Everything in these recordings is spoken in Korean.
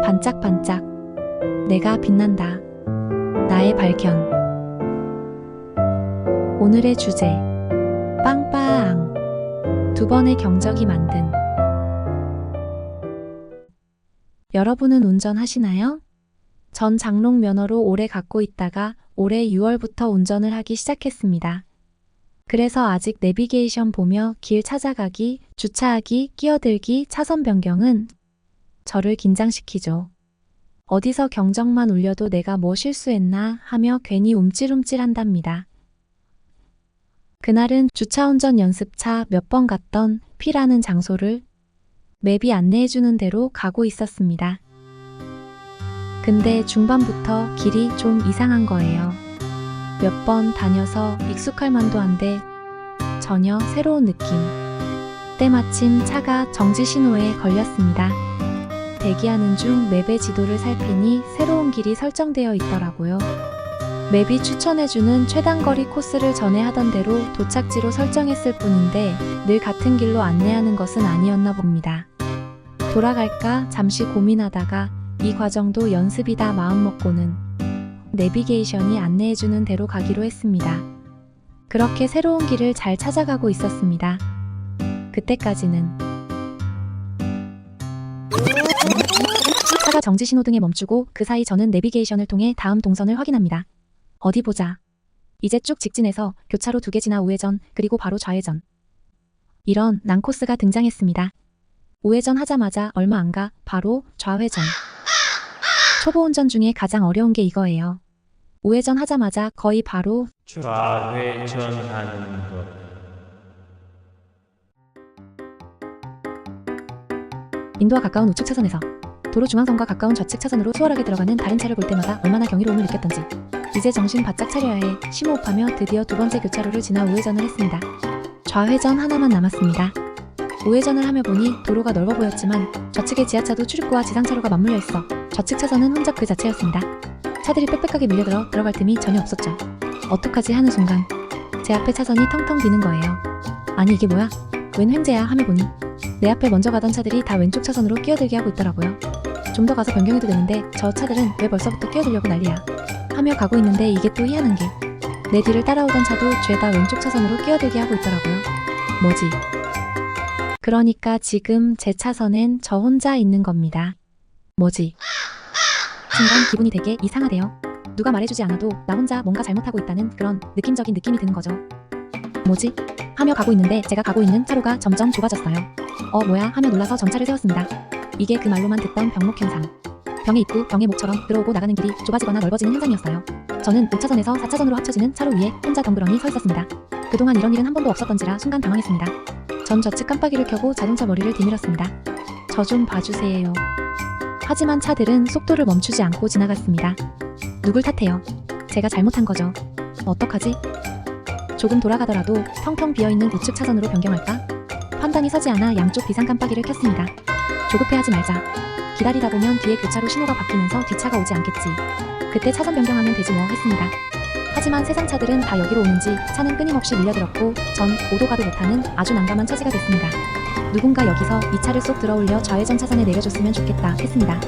반짝반짝. 내가 빛난다. 나의 발견. 오늘의 주제. 빵빵. 두 번의 경적이 만든. 여러분은 운전하시나요? 전 장롱 면허로 오래 갖고 있다가 올해 6월부터 운전을 하기 시작했습니다. 그래서 아직 내비게이션 보며 길 찾아가기, 주차하기, 끼어들기, 차선 변경은 저를 긴장시키죠. 어디서 경적만 울려도 내가 뭐 실수했나 하며 괜히 움찔움찔한답니다. 그날은 주차운전 연습차 몇 번 갔던 P라는 장소를 맵이 안내해주는 대로 가고 있었습니다. 근데 중반부터 길이 좀 이상한 거예요. 몇 번 다녀서 익숙할 만도 한데 전혀 새로운 느낌. 때마침 차가 정지 신호에 걸렸습니다. 대기하는 중 맵의 지도를 살피니 새로운 길이 설정되어 있더라고요. 맵이 추천해주는 최단거리 코스를 전에 하던 대로 도착지로 설정했을 뿐인데 늘 같은 길로 안내하는 것은 아니었나 봅니다. 돌아갈까 잠시 고민하다가 이 과정도 연습이다 마음먹고는 내비게이션이 안내해주는 대로 가기로 했습니다. 그렇게 새로운 길을 잘 찾아가고 있었습니다. 그때까지는 차가 정지 신호등에 멈추고 그 사이 저는 내비게이션을 통해 다음 동선을 확인합니다. 어디 보자. 이제 쭉 직진해서 교차로 2개 지나 우회전, 그리고 바로 좌회전. 이런 난코스가 등장했습니다. 우회전 하자마자 얼마 안 가 바로 좌회전. 초보 운전 중에 가장 어려운 게 이거예요. 우회전 하자마자 거의 바로 좌회전하는 것. 인도와 가까운 우측 차선에서 도로 중앙선과 가까운 좌측 차선으로 수월하게 들어가는 다른 차를 볼 때마다 얼마나 경이로움을 느꼈던지 이제 정신 바짝 차려야 해 심호흡하며 드디어 2번째 교차로를 지나 우회전을 했습니다. 좌회전 하나만 남았습니다. 우회전을 하며 보니 도로가 넓어 보였지만 좌측의 지하차도 출입구와 지상차로가 맞물려 있어 좌측 차선은 혼잡 그 자체였습니다. 차들이 빽빽하게 밀려들어 들어갈 틈이 전혀 없었죠. 어떡하지 하는 순간 제 앞에 차선이 텅텅 비는 거예요. 아니 이게 뭐야? 웬 횡재야 하며 보니 내 앞에 먼저 가던 차들이 다 왼쪽 차선으로 끼어들게 하고 있더라고요. 좀 더 가서 변경해도 되는데 저 차들은 왜 벌써부터 끼어들려고 난리야 하며 가고 있는데 이게 또 희한한 게 내 뒤를 따라오던 차도 죄다 왼쪽 차선으로 끼어들게 하고 있더라고요. 뭐지? 그러니까 지금 제 차선엔 저 혼자 있는 겁니다. 뭐지? 순간 기분이 되게 이상하대요. 누가 말해주지 않아도 나 혼자 뭔가 잘못하고 있다는 그런 느낌적인 느낌이 드는 거죠. 뭐지? 하며 가고 있는데 제가 가고 있는 차로가 점점 좁아졌어요. 뭐야 하며 놀라서 정차를 세웠습니다. 이게 그 말로만 듣던 병목 현상. 병의 입구, 병의 목처럼 들어오고 나가는 길이 좁아지거나 넓어지는 현상이었어요. 저는 5차선에서 4차선으로 합쳐지는 차로 위에 혼자 덩그러니 서 있었습니다. 그동안 이런 일은 한 번도 없었던지라 순간 당황했습니다. 전 좌측 깜빡이를 켜고 자동차 머리를 디밀었습니다. 저 좀 봐주세요. 하지만 차들은 속도를 멈추지 않고 지나갔습니다. 누굴 탓해요? 제가 잘못한 거죠. 어떡하지? 조금 돌아가더라도 텅텅 비어있는 우측 차선으로 변경할까? 판단이 서지 않아 양쪽 비상 깜빡이를 켰습니다. 조급해하지 말자. 기다리다 보면 뒤에 교차로 신호가 바뀌면서 뒷차가 오지 않겠지. 그때 차선 변경하면 되지 뭐 했습니다. 하지만 세상 차들은 다 여기로 오는지 차는 끊임없이 밀려들었고 전 오도 가도 못하는 아주 난감한 처지가 됐습니다. 누군가 여기서 이 차를 쏙 들어올려 좌회전 차선에 내려줬으면 좋겠다 했습니다.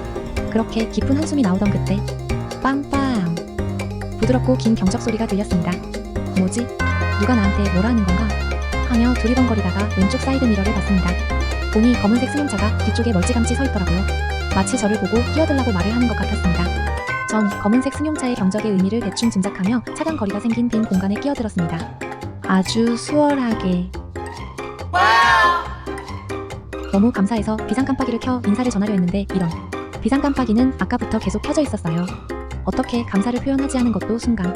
그렇게 깊은 한숨이 나오던 그때 빵빵 부드럽고 긴 경적 소리가 들렸습니다. 뭐지? 누가 나한테 뭐라 하는 건가? 하며 두리번거리다가 왼쪽 사이드 미러를 봤습니다. 보니 검은색 승용차가 뒤쪽에 멀찌감치 서 있더라고요. 마치 저를 보고 끼어들라고 말을 하는 것 같았습니다. 전 검은색 승용차의 경적의 의미를 대충 짐작하며 차간 거리가 생긴 빈 공간에 끼어들었습니다. 아주 수월하게. 너무 감사해서 비상 깜빡이를 켜 인사를 전하려 했는데 이런. 비상 깜빡이는 아까부터 계속 켜져 있었어요. 어떻게 감사를 표현하지 하는 것도 순간.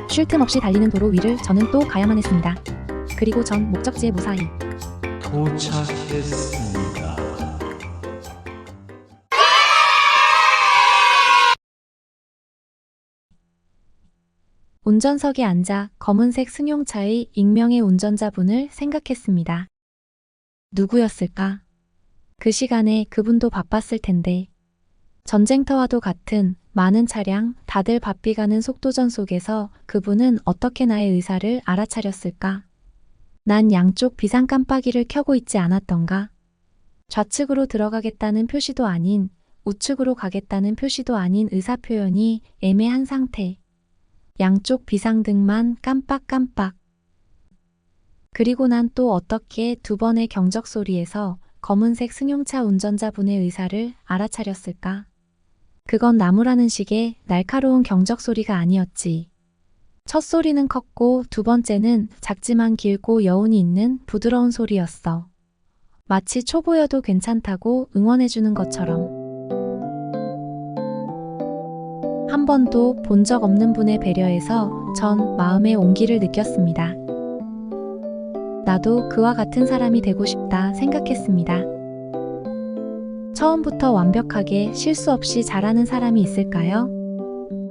쉴 틈 없이 달리는 도로 위를 저는 또 가야만 했습니다. 그리고 전 목적지에 무사히 도착했습니다. 운전석에 앉아 검은색 승용차의 익명의 운전자분을 생각했습니다. 누구였을까? 그 시간에 그분도 바빴을 텐데. 전쟁터와도 같은 많은 차량, 다들 바삐가는 속도전 속에서 그분은 어떻게 나의 의사를 알아차렸을까? 난 양쪽 비상 깜빡이를 켜고 있지 않았던가? 좌측으로 들어가겠다는 표시도 아닌 우측으로 가겠다는 표시도 아닌 의사표현이 애매한 상태. 양쪽 비상등만 깜빡깜빡. 그리고 난 또 어떻게 두 번의 경적 소리에서 검은색 승용차 운전자분의 의사를 알아차렸을까? 그건 나무라는 식의 날카로운 경적 소리가 아니었지. 첫 소리는 컸고 두 번째는 작지만 길고 여운이 있는 부드러운 소리였어. 마치 초보여도 괜찮다고 응원해주는 것처럼. 한 번도 본 적 없는 분의 배려에서 전 마음의 온기를 느꼈습니다. 나도 그와 같은 사람이 되고 싶다 생각했습니다. 처음부터 완벽하게 실수 없이 잘하는 사람이 있을까요?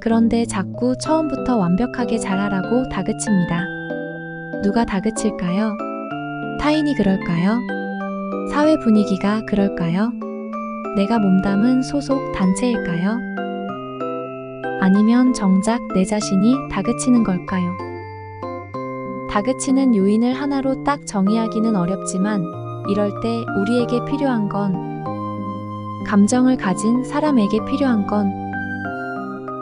그런데 자꾸 처음부터 완벽하게 잘하라고 다그칩니다. 누가 다그칠까요? 타인이 그럴까요? 사회 분위기가 그럴까요? 내가 몸담은 소속 단체일까요? 아니면 정작 내 자신이 다그치는 걸까요? 다그치는 요인을 하나로 딱 정의하기는 어렵지만 이럴 때 우리에게 필요한 건, 감정을 가진 사람에게 필요한 건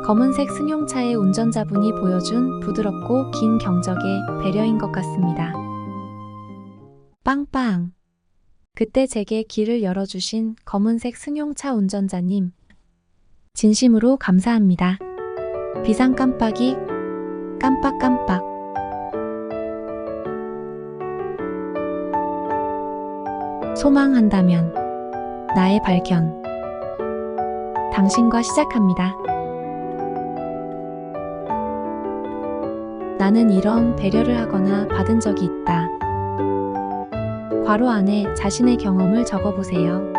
검은색 승용차의 운전자분이 보여준 부드럽고 긴 경적의 배려인 것 같습니다. 빵빵. 그때 제게 길을 열어주신 검은색 승용차 운전자님, 진심으로 감사합니다. 비상 깜빡이 깜빡깜빡. 소망한다면 나의 발견. 당신과 시작합니다. 나는 이런 배려를 하거나 받은 적이 있다. 괄호 안에 자신의 경험을 적어보세요.